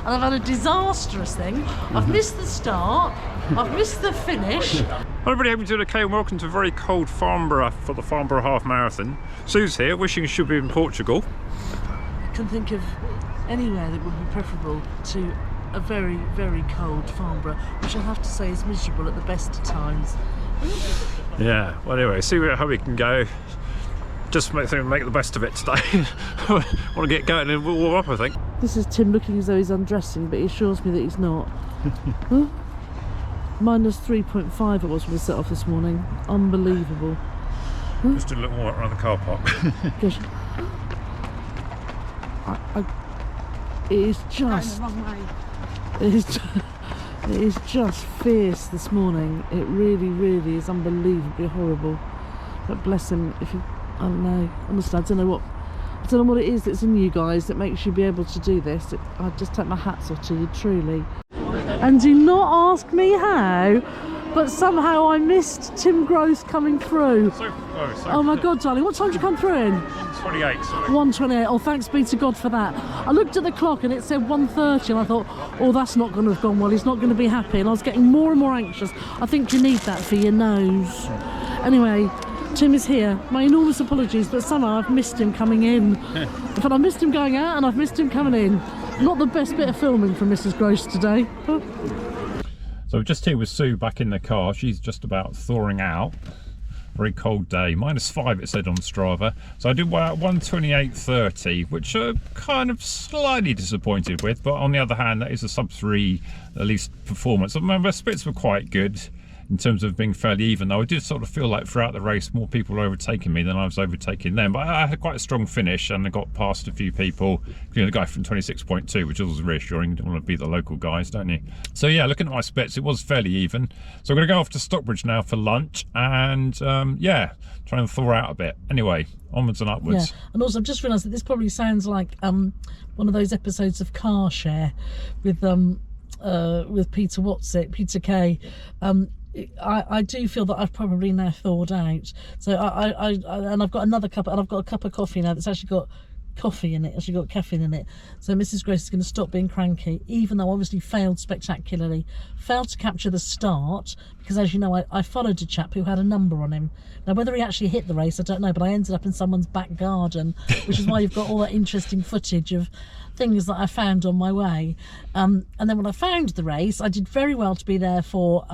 and I've had a disastrous thing. I've missed the start, I've missed the finish. Hi everybody, hope you're doing okay and welcome to a very cold Farnborough for the Farnborough Half Marathon. Sue's here, wishing she should be in Portugal. I can think of anywhere that would be preferable to a very, very cold Farnborough, which I have to say is miserable at the best of times. Yeah, well anyway, see how we can go. Just make the best of it today. Want to get going and warm up, I think. This is Tim looking as though he's undressing, but he assures me that he's not. Huh? Minus 3.5 it was when we set off this morning. Unbelievable. Huh? Just did a little walk around the car park. Gosh. It is just... It is just fierce this morning. It really, really is unbelievably horrible. But bless him, if you... I don't know. Honestly, I don't know what it is that's in you guys that makes you be able to do this. I just take my hats off to you, truly. And do not ask me how, but somehow I missed Tim Gross coming through. Oh my God, darling, what time did you come through in? 1:28. Sorry. 1:28. Oh, thanks be to God for that. I looked at the clock and it said 1:30 and I thought, oh, that's not going to have gone well. He's not going to be happy. And I was getting more and more anxious. I think you need that for your nose. Anyway, Tim is here. My enormous apologies, but somehow I've missed him coming in. In fact, I've missed him going out and I've missed him coming in. Not the best bit of filming from Mrs. Gross today. So we're just here with Sue back in the car. She's just about thawing out. Very cold day. -5 it said on Strava. So I did 1:28.30, which I'm kind of slightly disappointed with, but on the other hand, that is a sub-3 at least performance. My splits were quite good in terms of being fairly even, though I did sort of feel like throughout the race more people were overtaking me than I was overtaking them. But I had quite a strong finish and I got past a few people, including the guy from 26.2, which was reassuring. You don't want to beat the local guys, don't you? So yeah, looking at my splits, it was fairly even. So I'm going to go off to Stockbridge now for lunch and yeah, try and thaw out a bit. Anyway, onwards and upwards. Yeah, and also I've just realised that this probably sounds like one of those episodes of Car Share with Peter Kay. I do feel that I've probably now thawed out. So and I've got another cup, and I've got a cup of coffee now that's actually got coffee in it, actually got caffeine in it. So Mrs. Grace is going to stop being cranky, even though I obviously failed spectacularly. Failed to capture the start, because as you know, I followed a chap who had a number on him. Now whether he actually hit the race, I don't know, but I ended up in someone's back garden, which is why you've got all that interesting footage of things that I found on my way. And then when I found the race, I did very well to be there for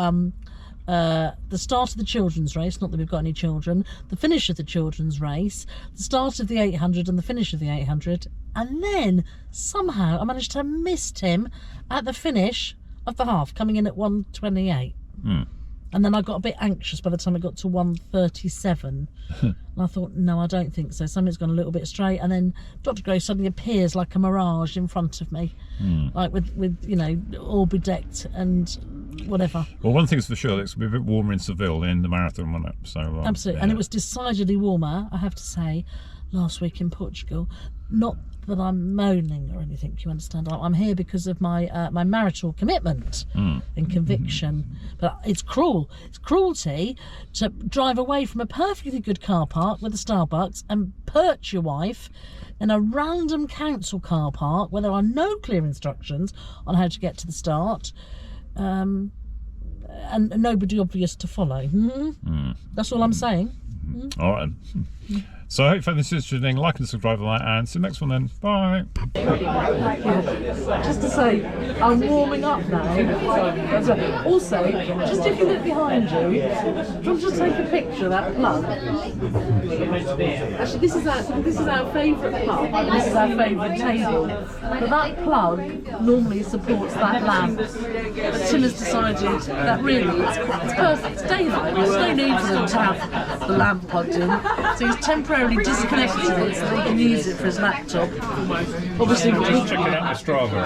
the start of the children's race, not that we've got any children, the finish of the children's race, the start of the 800 and the finish of the 800, and then somehow I managed to miss him at the finish of the half, coming in at 1:28. And then I got a bit anxious by the time I got to 1:37. And I thought, no, I don't think so. Something's gone a little bit straight. And then Dr. Grace suddenly appears like a mirage in front of me, like with you know, all bedecked and whatever. Well, one thing's for sure, it's going to be a bit warmer in Seville in the marathon, wasn't it? So absolutely, yeah. And it was decidedly warmer, I have to say, last week in Portugal. Not that I'm moaning or anything, you understand. I'm here because of my my marital commitment and conviction. But it's cruel. It's cruelty to drive away from a perfectly good car park with a Starbucks and perch your wife in a random council car park where there are no clear instructions on how to get to the start. And nobody obvious to follow. That's all I'm saying. All right. So I hope you found this interesting. Like and subscribe on that, and see you next one then. Bye. Just to say, I'm warming up now. Also, just if you look behind you, do you want to just take a picture of that plug? Actually, this is our favourite plug, and this is our favourite table. But that plug normally supports that lamp. But Tim has decided that really it's perfect. It's daylight. There's no need for them to have the lamp plugged in. So he's temporarily disconnected it so that he can use it for his laptop. Obviously, Just checking out my Strava.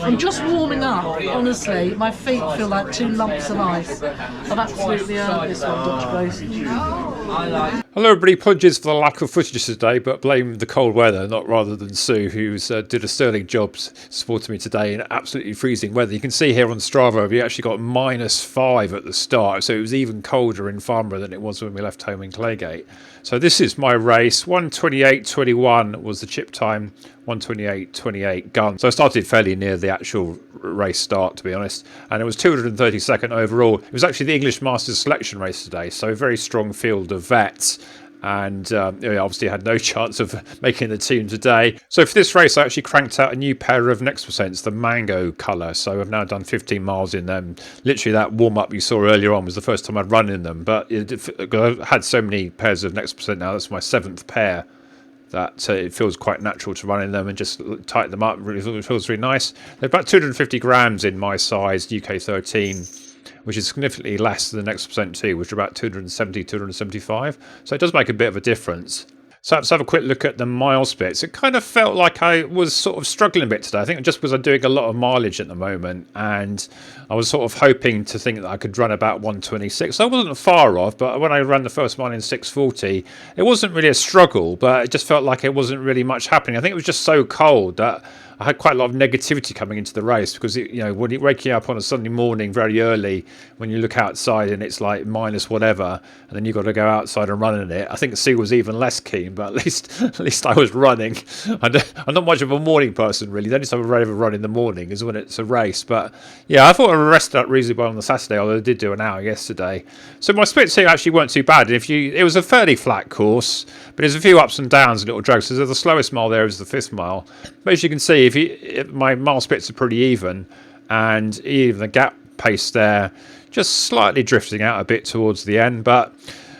I'm just warming up. Honestly, my feet feel like 2 lumps of ice. I've absolutely earned this one, Dr. Grace. Hello everybody, apologies for the lack of footage today, but blame the cold weather, not rather than Sue, who's did a sterling job supporting me today in absolutely freezing weather. You can see here on Strava, we actually got -5 at the start, so it was even colder in Farnborough than it was when we left home in Claygate. So this is my race. 1:28.21 was the chip time, 1:28.28 gun. So I started fairly near the actual race start, to be honest, and it was 232nd overall. It was actually the English Masters selection race today, so a very strong field of vets. And obviously had no chance of making the team today. So for this race I actually cranked out a new pair of Next Percents, the mango colour. So I've now done 15 miles in them. Literally that warm-up you saw earlier on was the first time I'd run in them, but I've had so many pairs of Next Percent now. That's my 7th pair that it feels quite natural to run in them and just tighten them up. It feels really nice. They're about 250 grams in my size, UK 13, which is significantly less than the Next Percent 2, which are about 270, 275. So it does make a bit of a difference. So let's have a quick look at the mile splits. It kind of felt like I was sort of struggling a bit today. I think just because I'm doing a lot of mileage at the moment, and I was sort of hoping to think that I could run about 1:26. I wasn't far off, but when I ran the first mile in 6:40, it wasn't really a struggle, but it just felt like it wasn't really much happening. I think it was just so cold that I had quite a lot of negativity coming into the race, because when you're waking up on a Sunday morning very early, when you look outside and it's like minus whatever, and then you've got to go outside and run in it. I think Sue was even less keen, but at least I was running. I'm not much of a morning person really. The only time I ever run in the morning is when it's a race. But yeah, I thought I rested up reasonably well on the Saturday, although I did do an hour yesterday. So my splits here actually weren't too bad. It was a fairly flat course, but there's a few ups and downs and little drags. So the slowest mile there is the 5th mile. But as you can see, my mile splits are pretty even, and even the gap pace there just slightly drifting out a bit towards the end, but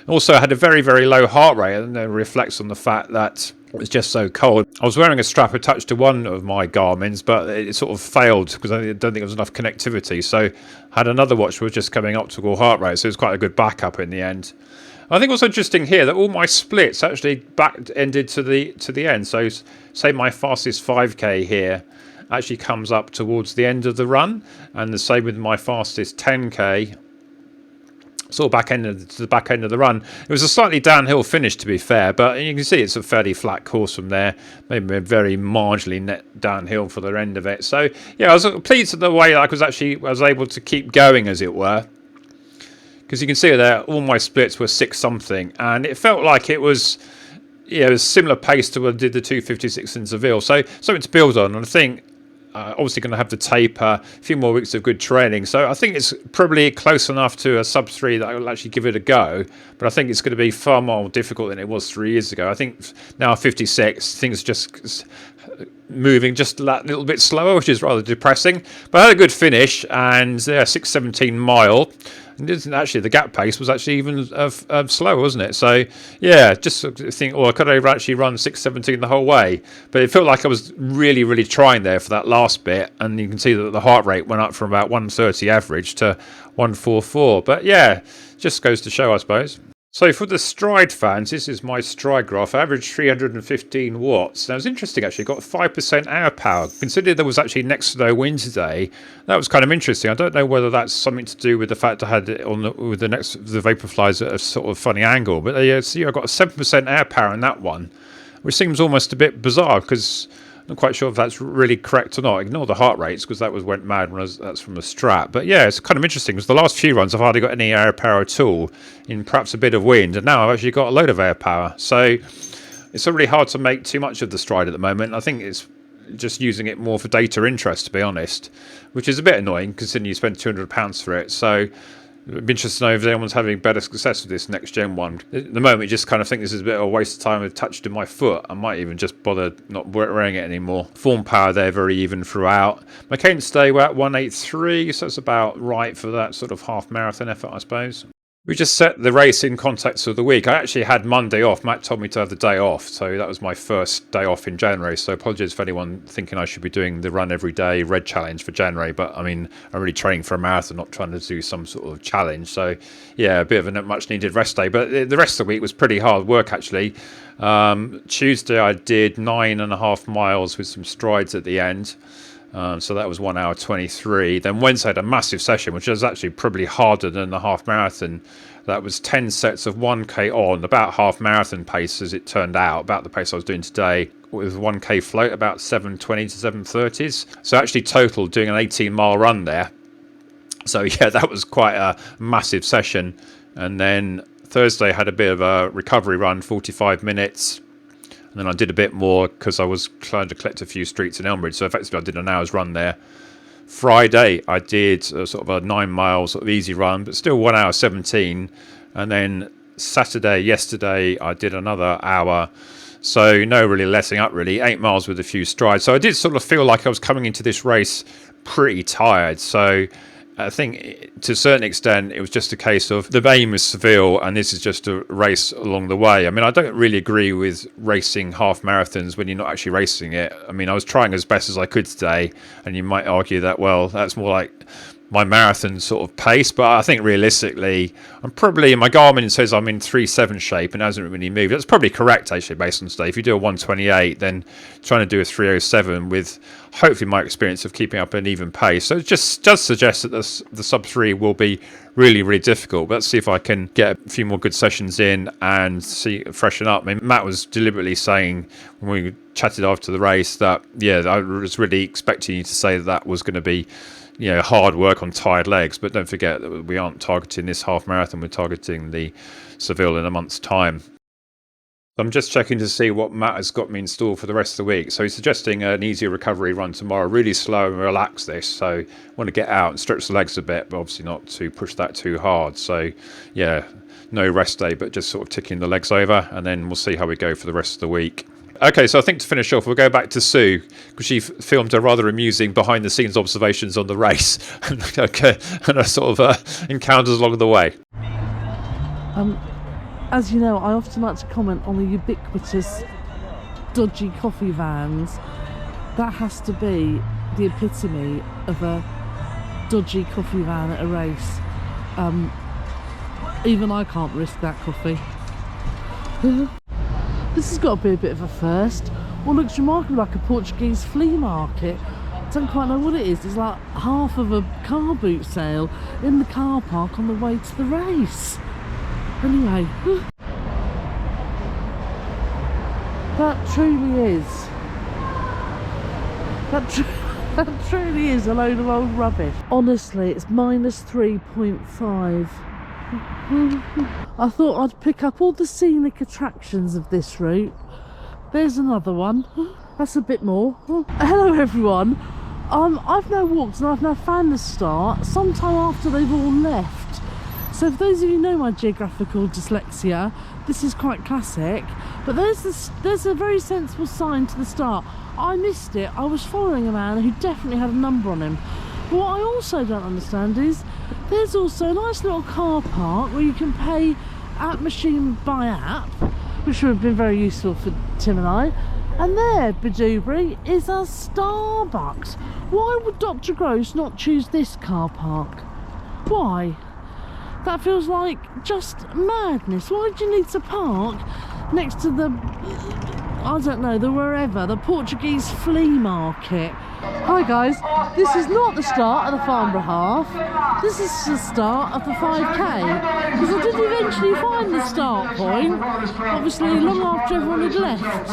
also had a very, very low heart rate, and that reflects on the fact that it was just so cold. I was wearing a strap attached to one of my Garmin's, but it sort of failed because I don't think there was enough connectivity. So I had another watch that was just coming optical heart rate, so it was quite a good backup in the end. I think what's interesting here that all my splits actually back-ended to the end. So say my fastest 5k here actually comes up towards the end of the run, and the same with my fastest 10k. Sort of to the back end of the run. It was a slightly downhill finish, to be fair, but you can see it's a fairly flat course from there. Maybe very marginally net downhill for the end of it. So yeah, I was pleased with the way I was able to keep going, as it were. Because you can see there, all my splits were 6 something, and it felt like it was, it was similar pace to when I did the 2:56 in Seville. So something to build on, and I think obviously going to have the taper, a few more weeks of good training. So I think it's probably close enough to a sub 3 that I will actually give it a go. But I think it's going to be far more difficult than it was 3 years ago. I think now 56, things are just moving just a little bit slower, which is rather depressing. But I had a good finish, and 6:17 mile. And actually, the gap pace was actually even slower, wasn't it? So yeah, just think, I could have actually run 6:17 the whole way, but it felt like I was really, really trying there for that last bit. And you can see that the heart rate went up from about 130 average to 144. But yeah, just goes to show, I suppose. So for the Stryd fans, this is my Stryd graph. I averaged 315 watts. Now it's interesting actually, got 5% hour power. Considering there was actually next to no wind today, that was kind of interesting. I don't know whether that's something to do with the fact I had it on with the Vaporflies at a sort of funny angle. But see, I got a 7% air power in that one, which seems almost a bit bizarre because I'm not quite sure if that's really correct or not. Ignore the heart rates because went mad when that's from a strap. But yeah, it's kind of interesting because the last few runs I've hardly got any air power at all, in perhaps a bit of wind, and now I've actually got a load of air power. So it's really hard to make too much of the Stryd at the moment. I think it's just using it more for data interest, to be honest, which is a bit annoying considering you spend £200 for it. So it'd be interesting to know if anyone's having better success with this next gen one. At the moment, I just kind of think this is a bit of a waste of time. I've touched in my foot. I might even just bother not wearing it anymore. Form power there very even throughout. My cadence today we're at 183, so that's about right for that sort of half marathon effort, I suppose. We just set the race in context of the week. I actually had Monday off. Matt told me to have the day off, so that was my first day off in January. So apologies for anyone thinking I should be doing the run every day red challenge for January. But I mean, I'm really training for a marathon, not trying to do some sort of challenge. So yeah, a bit of a much needed rest day. But the rest of the week was pretty hard work actually. Tuesday I did 9.5 miles with some strides at the end. So that was 1 hour 23. Then Wednesday had a massive session, which was actually probably harder than the half marathon. That was 10 sets of 1k on, about half marathon pace as it turned out, about the pace I was doing today, with 1k float, about 7:20 to 7:30s. So actually total doing an 18-mile run there. So yeah, that was quite a massive session. And then Thursday I had a bit of a recovery run, 45 minutes. And then I did a bit more because I was trying to collect a few streets in Elmbridge. So effectively I did an hour's run there. Friday I did sort of a 9-mile sort of easy run, but still 1 hour 17. And then yesterday I did another hour. So no really letting up really, 8 miles with a few strides. So I did sort of feel like I was coming into this race pretty tired. So I think to a certain extent it was just a case of the aim is Seville and this is just a race along the way. I mean, I don't really agree with racing half marathons when you're not actually racing it. I mean, I was trying as best as I could today, and you might argue that, well, that's more like my marathon sort of pace, but I think realistically I'm probably, my Garmin says I'm in 3:7 shape and hasn't really moved. That's probably correct actually based on today. If you do a 1:28, then trying to do a 3:07 with hopefully my experience of keeping up an even pace, so it just does suggest that the sub 3 will be really, really difficult. But let's see if I can get a few more good sessions in and freshen up. I mean, Matt was deliberately saying when we chatted after the race that, yeah, I was really expecting you to say that was going to be, you know, hard work on tired legs. But don't forget that we aren't targeting this half marathon, we're targeting the Seville in a month's time. I'm just checking to see what Matt has got me installed for the rest of the week. So he's suggesting an easier recovery run tomorrow, really slow and relax this. So I want to get out and stretch the legs a bit, but obviously not to push that too hard. So yeah, no rest day, but just sort of ticking the legs over, and then we'll see how we go for the rest of the week. Okay, so I think to finish off, we'll go back to Sue, because she filmed a rather amusing behind-the-scenes observations on the race and her sort of encounters along the way. As you know, I often like to comment on the ubiquitous dodgy coffee vans. That has to be the epitome of a dodgy coffee van at a race. Even I can't risk that coffee. This has got to be a bit of a first. What looks remarkably like a Portuguese flea market. I don't quite know what it is. It's like half of a car boot sale in the car park on the way to the race. Anyway, that truly is. That truly is a load of old rubbish. Honestly, it's minus 3.5. I thought I'd pick up all the scenic attractions of this route. There's another one. That's a bit more. Hello everyone. I've now walked and I've now found the start sometime after they've all left. So for those of you who know my geographical dyslexia, this is quite classic. But there's a very sensible sign to the start. I missed it. I was following a man who definitely had a number on him. But what I also don't understand is there's also a nice little car park where you can pay at machine by app, which would have been very useful for Tim and I. And there, Badubri, is a Starbucks. Why would Dr. Gross not choose this car park? Why? That feels like just madness. Why do you need to park next to the, I don't know, the Portuguese flea market? Hi guys, this is not the start of the Farnborough half, this is the start of the 5k, because I did eventually find the start point, obviously long after everyone had left.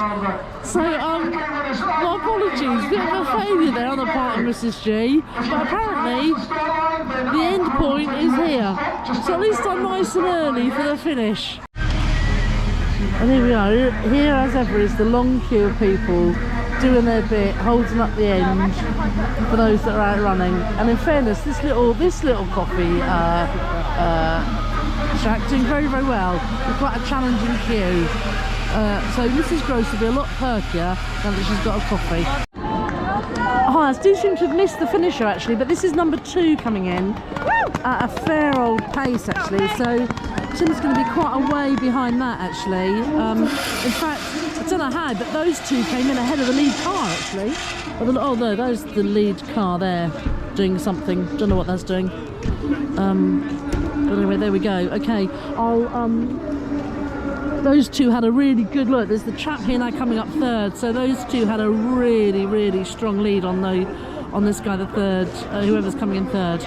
So my apologies, bit of a failure there on the part of Mrs G, but apparently the end point is here, so at least I'm nice and early for the finish. And here we are, here as ever is the long queue of people doing their bit, holding up the end for those that are out running. And in fairness, this little coffee shack doing very, very well with quite a challenging queue. So Mrs Gross will be a lot perkier now that she's got a coffee. Hi, I do seem to have missed the finisher actually, but this is number 2 coming in at a fair old pace actually. So Tim's going to be quite a way behind that actually. In fact, I don't know how, but those two came in ahead of the lead car actually. Oh no, there's the lead car there doing something. Don't know what that's doing. But anyway, there we go. Okay, those two had a really good look. There's the chap here now coming up third. So those two had a really, really strong lead on on this guy, the third, whoever's coming in third.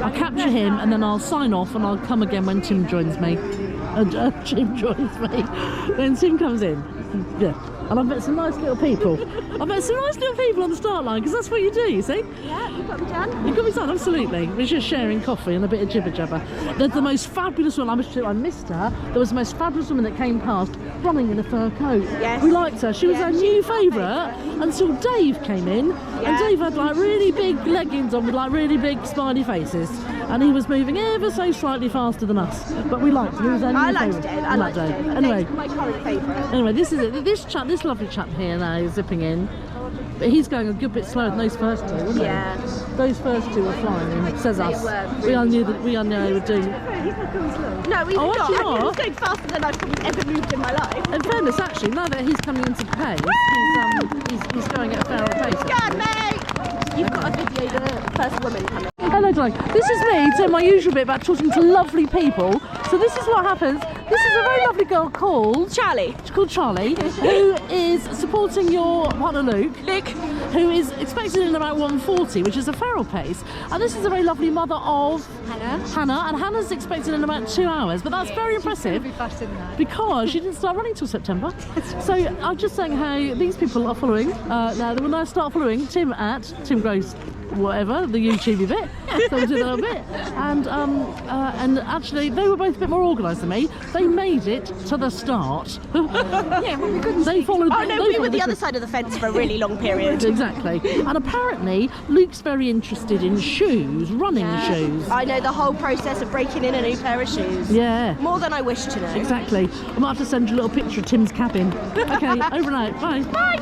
I'll capture him and then I'll sign off and I'll come again when Tim joins me. Tim joins me. When Tim comes in. Yeah. And I've met some nice little people. I've met some nice little people on the start line, because that's what you do, you see? Yeah, you've got me done. You've got me done, absolutely. We're just sharing coffee and a bit of jibber jabber. There's the most fabulous woman, I missed her. There was the most fabulous woman that came past running in a fur coat. Yes. We liked her. She was our new favourite favourite. until Dave came in. And Yeah. Dave had like really big leggings on with like really big smiley faces. And he was moving ever so slightly faster than us. But we liked him. He was our new I liked favourite. Dave. I We liked Dave. Anyway. Dave's my current favourite. Anyway, this is it. This lovely chap here now is zipping in, but he's going a good bit slower than those first two, wasn't Yeah. he? Those first two were flying. Says They us. were We all knew that. We all knew they were doing. No, he's Oh, not. actually I think not. he's going faster than I've probably ever moved in my life. In fairness, actually, now that he's coming into pace, he's going at a fairer pace. Go on, mate! You've got a video, the first woman coming. Hello, darling. This is me doing my usual bit about talking to lovely people. So this is what happens. This is a very lovely girl called Charlie. She's called Charlie, who is supporting your partner Luke, who is expected in about 1:40, which is a feral pace. And this is a very lovely mother of Hannah, and Hannah's expected in about 2 hours. But that's very impressive because she didn't start running till September. So I'm just saying how these people are following. Now they will now start following Tim at Tim Gross. Whatever, the YouTubey bit, so we'll do that a bit. And actually, they were both a bit more organised than me. They made it to the start. Yeah, well, we couldn't. They followed. Oh no, they we were followed the other side of the fence for a really long period. Exactly. And apparently, Luke's very interested in shoes, running shoes. I know the whole process of breaking in a new pair of shoes. Yeah. More than I wish to know. Exactly. I might have to send you a little picture of Tim's cabin. Okay, over and out. Bye. Bye.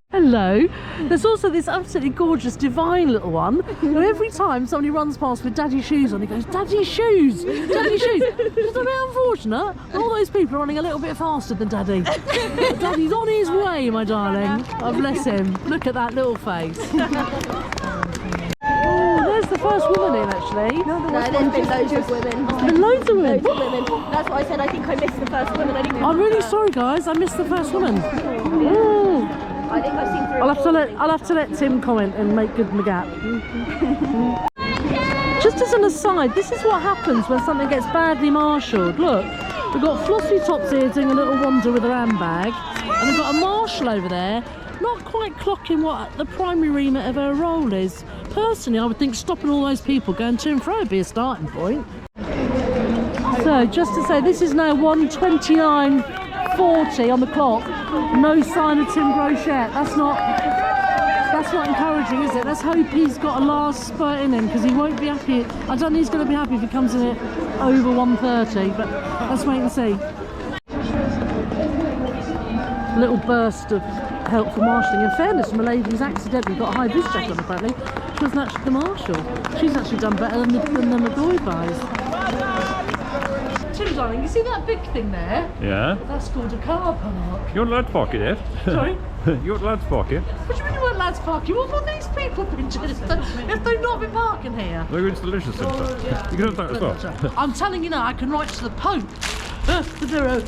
Hello. There's also this absolutely gorgeous, divine little one who every time somebody runs past with daddy shoes on, he goes, "Daddy shoes! Daddy shoes!" It's a bit unfortunate. All those people are running a little bit faster than daddy. But daddy's on his way, my darling. Oh, bless him. Look at that little face. Oh, there's the first woman in, actually. No, there's been loads of women. There's been loads of women. Loads of women. That's what I said. I think I missed the first woman. I didn't I'm really sorry, guys. I missed the first woman. Ooh. I think I've seen three. I'll have to let Tim comment and make good my gap. Just as an aside, this is what happens when something gets badly marshalled. Look, we've got Flossy Tops here doing a little wander with her handbag, and we've got a marshal over there, not quite clocking what the primary remit of her role is. Personally, I would think stopping all those people going to and fro would be a starting point. So, just to say, this is now 1:29:40 on the clock. No sign of Tim Grosh yet. That's not encouraging, is it? Let's hope he's got a last spurt in him, because he won't be happy. I don't think he's going to be happy if he comes in at over 1:30, but let's wait and see. A little burst of helpful marshalling. In fairness, my lady's accidentally got a high vis jacket on, apparently. She wasn't actually the marshal. She's actually done better than the McGoy guys. Tim, darling, you see that big thing there? Yeah. That's called a car park. You're at Lads Park, yeah? Sorry? You're at Lads Park, yeah? What do you mean you weren't lads parking? What have these people been doing if they've not been parking here? They're going to the leisure centre. You can have that as well. I'm telling you now, I can write to the Pope. There are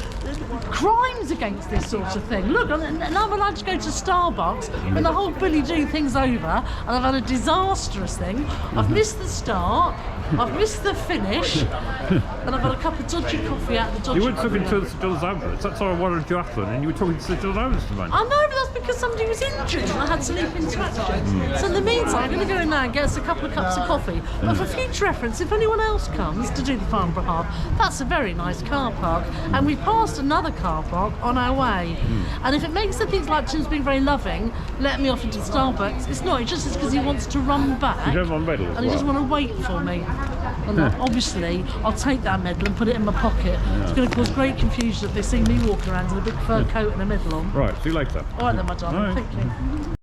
crimes against this sort of thing. Look, and I'm allowed to go to Starbucks when the whole Billy Do thing's over, and I've had a disastrous thing. I've missed the start, I've missed the finish, and I've had a cup of dodgy coffee out of the dodgy You weren't talking coffee. to St John's Ambulance. That's why I wanted duathlon, and you were talking to St John's Ambulance at the moment. I know, but that's because somebody was injured and I had sleep interactions. So in the meantime, I'm going to go in now and get us a couple of cups of coffee. But for future reference, if anyone else comes to do the Farnborough half, that's a very nice car park. And we passed another car park on our way. And if it makes the things like Tim's being very loving, let me off into Starbucks, it's not. It's just because he wants to run back. You don't want medal as And he well? doesn't want to wait for me. And obviously, I'll take that medal and put it in my pocket. It's going to cause great confusion if they see me walking around in a big fur coat and a medal on. Right, see you later. All right then, my darling. Right. Thank you.